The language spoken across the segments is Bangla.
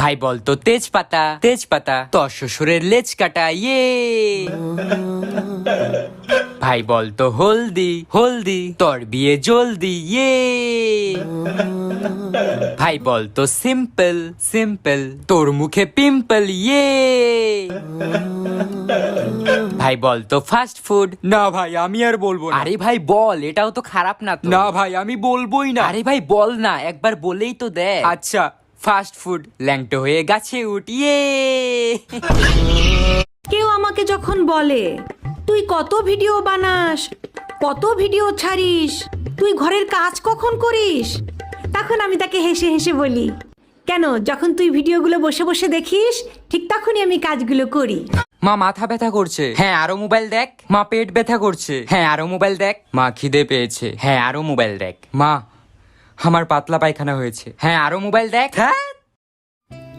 ভাই বলতো তেজপাতা তেজপাতা, তোর শ্বশুরের লেজ কাটা ইয়ে। ভাই বলতো হলদি হলদি, তোর বিয়ে জলদি ইয়ে। ভাই বলতো সিম্পল সিম্পল, তোর মুখে পিম্পল ইয়ে। ভাই বলতো ফাস্ট ফুড। না ভাই আমি আর বলবো না। আরে ভাই বল, এটাও তো খারাপ না তো। না ভাই আমি বলবোই না। আরে ভাই বল না, একবার বলেই তো দেখ। আচ্ছা ফাস্ট ফুড। ল্যাংটো হয়ে গাছে উঠিয়ে। কেউ আমাকে যখন বলে তুই কত ভিডিও বানাস, কত ভিডিও ছাড়িস, তুই ঘরের কাজ কখন করিস, তখন আমি তাকে হেসে হেসে বলি, কেন যখন তুই ভিডিওগুলো বসে বসে দেখিস ঠিক তখনই আমি কাজগুলো করি। মা মাথা ব্যথা করছে, হ্যাঁ আরো মোবাইল দেখ। মা পেট ব্যথা করছে, হ্যাঁ আরো মোবাইল দেখ। মা খিদে পেয়েছে, হ্যাঁ আরো মোবাইল দেখ। মা আমার পাতলা পায়খানা হয়েছে, হ্যাঁ আরো মোবাইল দেখ। হ্যাঁ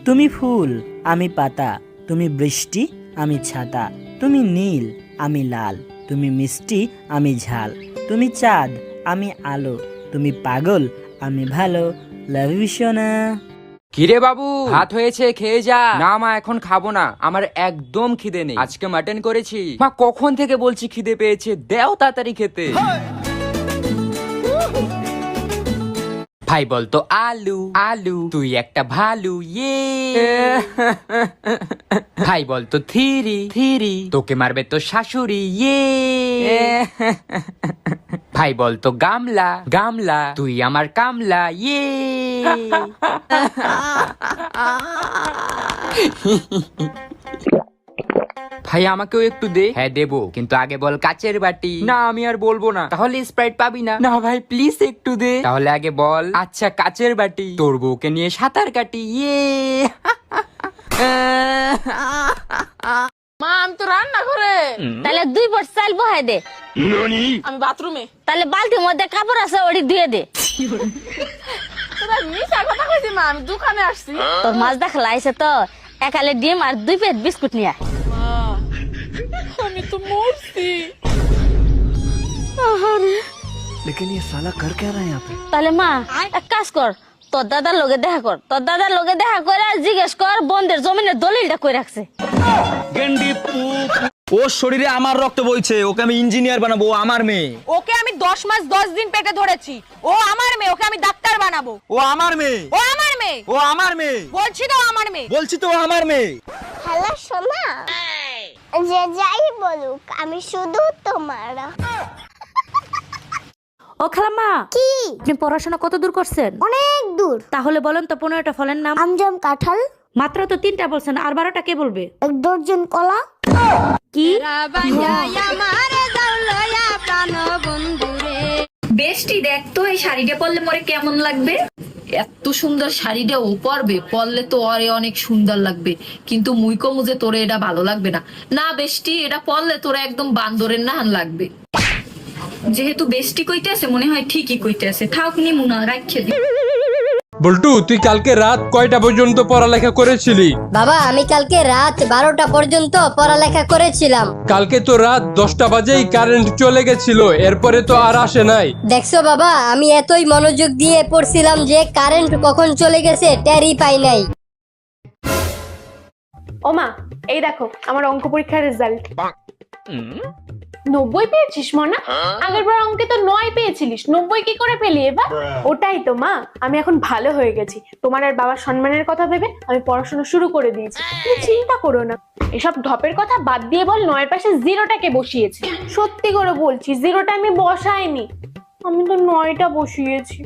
তুমি ফুল আমি পাতা, তুমি বৃষ্টি আমি ছাতা, তুমি নীল আমি লাল, তুমি মিষ্টি আমি ঝাল, তুমি চাঁদ আমি আলো, তুমি পাগল আমি ভালো। লাভ ইউ সোনা। কিরে বাবু ভাত হয়েছে খেয়ে যা। না মা এখন খাবো না, আমার একদম খিদে নেই। আজকে মাটন করেছি। মা কখন থেকে বলছি খিদে পেয়েছে, দেও তাড়াতাড়ি খেতে। ভাই বলতো আলু আলু, তুই একটা ভালু ইয়ে। ভাই বলতো থিরি থিরি, তোকে মারবে তো শাশুড়ি ইয়ে। ভাই বলতো গামলা গামলা, তুই আমার কামলা ইয়ে। ভাই আমাকেও একটু দে। হ্যাঁ দেবো, কিন্তু আগে বল কাচের বাটি। না আমি আর বলবো না, তাহলে স্প্রাইট পাবি না। না ভাই প্লিজ একটু দে। তাহলে আগে বল আচ্ছা কাচের বাটি, তোর বউকে নিয়ে সাঁতার কাটি ইয়ে। মা আমি তো রান্না করে। তাহলে 2 পট চাল বহাই দে। আমি বাথরুমে। তাহলে বালতির মধ্যে কাপড় আছে ওটি ধুয়ে দে। তোরা মিশা কথা কইছিস মা, আমি দোকানে আসছি। তোর মাছ দেখা আইছে তো, একালে ডিম আর 2 প্লেট বিস্কুট নিয়া। মা আমি তো মরছি। लेकिन ये साला कर क्या रहा है यहाँ पे? তাহলে মা এক কাজ কর, তোর দাদার লগে দেখা কর। তোর দাদার লগে দেখা করে জিজ্ঞেস কর বন্ধের জমিনের দলিলটা কই রাখছে। ওর শরীরে আমার রক্ত বইছে, ওকে আমি ইঞ্জিনিয়ার বানাবো, ও আমার মেয়ে। ওকে আমি 10 মাস 10 দিন পেটে ধরেছি, ও আমার মেয়ে, ওকে আমি ডাক্তার বানাবো। ও আমার মেয়ে, ও আমার মেয়ে, ও আমার মেয়ে, বলছি তো আমার মেয়ে। বলছি তো ও আমার মেয়ে। হ্যালো সোনা, যে যাই বলুক আমি শুধু তোমার। ও খালাম্মা, কি? আপনি পড়াশোনা কত দূর করছেন? অনেক দূর। তাহলে বলেন তো 15টা ফলের নাম। আমজাম, কাঁঠাল, মাত্র তো 3টা বলছেন, আর 12টা কে বলবে? 1 ডজন কলা। কি? বেশটি দেখ তো এই শাড়িটা পরলে মরে কেমন লাগবে। এত সুন্দর শাড়িটা ও পরবে, পরলে তো ওরে অনেক সুন্দর লাগবে, কিন্তু মুইকো মুজে তোরে এটা ভালো লাগবে না। না বেশটি, এটা পরলে তোরা একদম বান্দরের নাহান লাগবে। যেহেতু বেশটি কইতে আছে মনে হয় ঠিকই কইতে আছে, থাক নি মুনা রাখছে দি। বল্টু তুই কালকে রাত কয়টা পর্যন্ত পড়ালেখা করেছিলি? বাবা আমি কালকে রাত 12টা পর্যন্ত পড়ালেখা করেছিলাম। কালকে তো রাত 10টা বাজেই কারেন্ট চলে গেছিল, এরপরে তো আর আসে নাই। দেখছো বাবা, আমি এতই মনোযোগ দিয়ে পড়ছিলাম যে কারেন্ট কখন চলে গেছে টেরই পাই নাই। ও মা, এই দেখো আমার অঙ্ক পরীক্ষার রেজাল্ট। 90 পেয়েছিস মনা? আগেরবার অঙ্কে তো 9 পেয়েছিলিস, 90 কি করে পেলি এবার? ওটাই তো মা, আমি এখন ভালো হয়ে গেছি। তোমার আর বাবার সম্মানের কথা ভেবে আমি পড়াশোনা শুরু করে দিয়েছি, তুমি চিন্তা করো না। এসব ঢপের কথা বাদ দিয়ে বল, 9 পাশে 0টাকে বসিয়েছি। সত্যি করে বলছি 0টা আমি বসাইনি, আমি তো 9টা বসিয়েছি।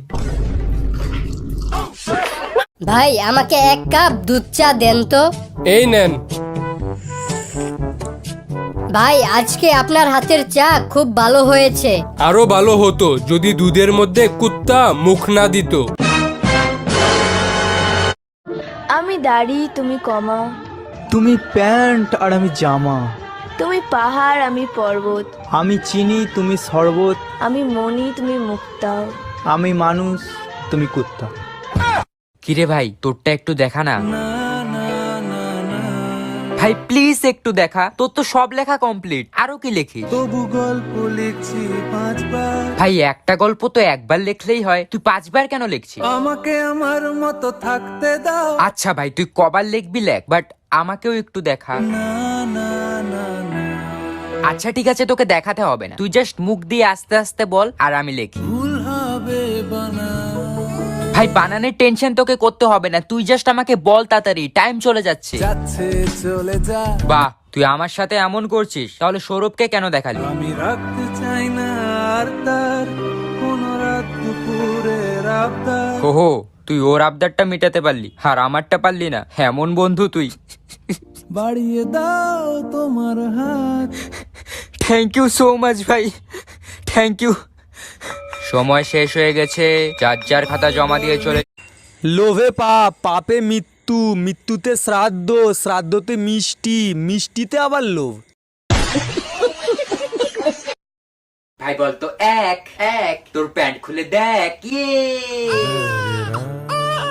ভাই আমাকে 1 কাপ দুধ চা দেন তো। এই নেন। ভাই আজকে আপনার হাতের চা খুব ভালো হয়েছে। আরো ভালো হতো যদি দুধের মধ্যে কুত্তা মুখ না দিত। আমি দাড়ি তুমি কমা, তুমি প্যান্ট আর আমি জামা, তুমি পাহাড় আমি পর্বত, আমি চিনি তুমি শরবত, আমি মনি তুমি মুক্তা, আমি মানুষ তুমি কুত্তা। কিরে ভাই তোরটা একটু দেখা না। ভাই প্লিজ একটু দেখা, তোর তো সব লেখা কমপ্লিট, আরো কি লিখিস? তবু গল্প লিখছি 5 বার। ভাই একটা গল্প তো একবার লিখলেই হয়, তুই 5 বার কেন লিখছিস? আমাকে আমার মতো থাকতে দাও। আচ্ছা ভাই তুই কবার লিখবি লেখ, বাট আমাকেও একটু দেখা। না না না না, আচ্ছা ঠিক আছে, তোকে দেখাতে হবে না, তুই জাস্ট মুখ দিয়ে আস্তে আস্তে বল আর আমি লিখি। ভুল হবে বানা। ভাই বানানের টেনশন তোকে করতে হবে না, তুই জাস্ট আমাকে বল তাড়াতাড়ি, টাইম চলে যাচ্ছে। যাচ্ছে চলে যা। বাহ, তুই আমার সাথে এমন করছিস, তাহলে সৌরভকে কেন দেখালি? আমি রাখতে চাই না আর তার কোন রাত দুপুরের আবদার। ওহো, তুই ওর আবদারটা মেটাতে পারলি আর আমারটা পারলি না, এমন বন্ধু তুই। বাড়িয়ে দাও তোমার হাত। থ্যাংক ইউ সো মাচ ভাই, থ্যাংক ইউ। সময় শেষ হয়ে গেছে, যার যার খাতা জমা দিয়ে চলে। লোভে পাপ, পাপে মৃত্যু, মৃত্যুতে শ্রাদ্ধ, শ্রাদ্ধতে মিষ্টি, মিষ্টিতে আবার লোভ। ভাই বলতো এক এক, তোর প্যান্ট খুলে দেখ, ইয়ে।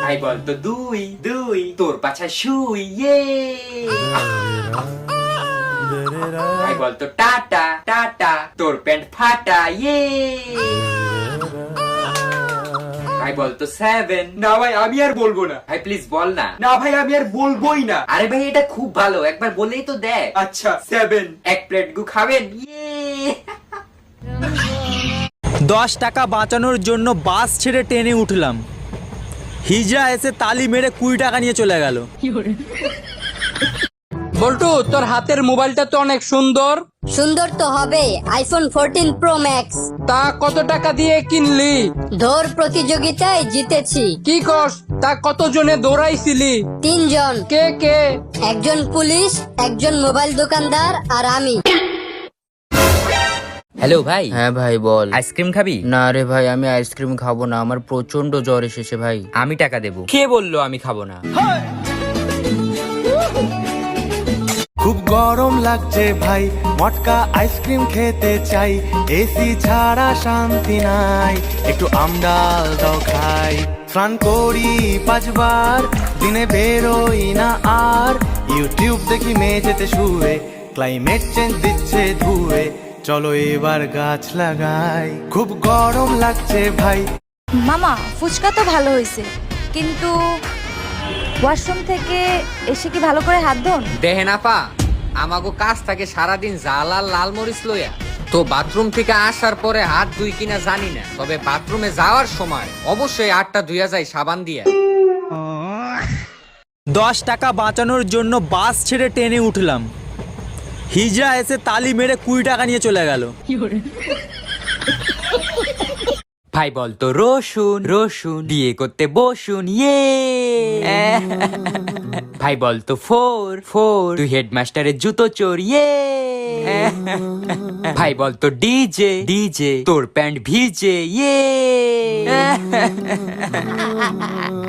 ভাই বলতো দুই দুই, তোর পাছায় শুই, ইয়ে। ভাই বলতো টাটা টাটা, তোর প্যান্ট ফাটা, ইয়ে। ভাই বলতো 7। না ভাই আমি আর বলবো না। ভাই প্লিজ বল না। না ভাই আমি আর বলবোই না। আরে ভাই এটা খুব ভালো, একবার বললেই তো দেখ। আচ্ছা 7। এক প্লেট গু খাবেন, ইয়ে। 10 টাকা বাঁচানোর জন্য বাস ছেড়ে ট্রেনে উঠলাম, হিজড়া এসে তালি মেরে 20 টাকা নিয়ে চলে গেল। বল্টু তোর হাতের মোবাইলটা তো অনেক সুন্দর। সুন্দর তো হবে, আইফোন 14 প্রো ম্যাক্স। তা কত টাকা দিয়ে কিনলি? দৌড় প্রতিযোগিতায় জিতেছি। কি কস, তা কত জনে দৌড়াইছিলি? 3 জন। কে কে? একজন পুলিশ, একজন মোবাইল দোকানদার আর আমি। হ্যালো ভাই। হ্যাঁ ভাই বল। আইসক্রিম খাবি? না রে ভাই, আমি আইসক্রিম খাবো না, আমার প্রচন্ড জ্বর এসেছে ভাই। আমি টাকা দেবো। কে বললো আমি খাবো না? খুব গরম লাগছে ভাই, মটকা আইসক্রিম খেতে চাই, এসি ছাড়া শান্তি নাই, একটু আমডাল দাও খাই। স্নান করি 5 বার, দিনে বেরোই না আর, ইউটিউব দেখি মেঝেতে শুয়ে, ক্লাইমেট চেঞ্জ দিচ্ছে ধুয়ে, চলো এবার গাছ লাগাই। খুব গরম লাগছে ভাই। মামা ফুচকা তো ভালো হয়েছে, কিন্তু ওয়াশরুম থেকে এসে কি ভালো করে হাত ধোন? দেহে না পা, আমাগো কাজ থাকে সারাদিন জাল আর লাল মরিচ লইয়া, তো বাথরুম থেকে আসার পরে হাত ধুই কিনা জানি না, তবে বাথরুমে যাওয়ার সময় অবশ্যই হাতটা ধুইয়া যায় সাবান দিয়া। 10 টাকা বাঁচানোর জন্য বাস ছেড়ে ট্রেনে উঠলাম, হিজড়া এসে তালি মেরে 20 টাকা নিয়ে চলে গেল। ভাই বলতো রসুন রসুন, বিয়ে করতে বসুন, ইয়ে। ভাই বলতো 4 4, তুই হেডমাস্টারের জুতো চোর, ইয়ে। ভাই বলতো ডিজে ডিজে, তোর প্যান্ট ভিজে, ইয়ে।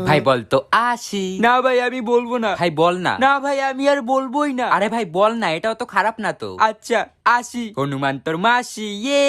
ভাই বলতো 80। না ভাই আমি বলবো না। ভাই বল না। না ভাই আমি আর বলবোই না। আরে ভাই বল না, এটাও তো খারাপ না তো। আচ্ছা 80, হনুমান তোর মাসি, ইয়ে।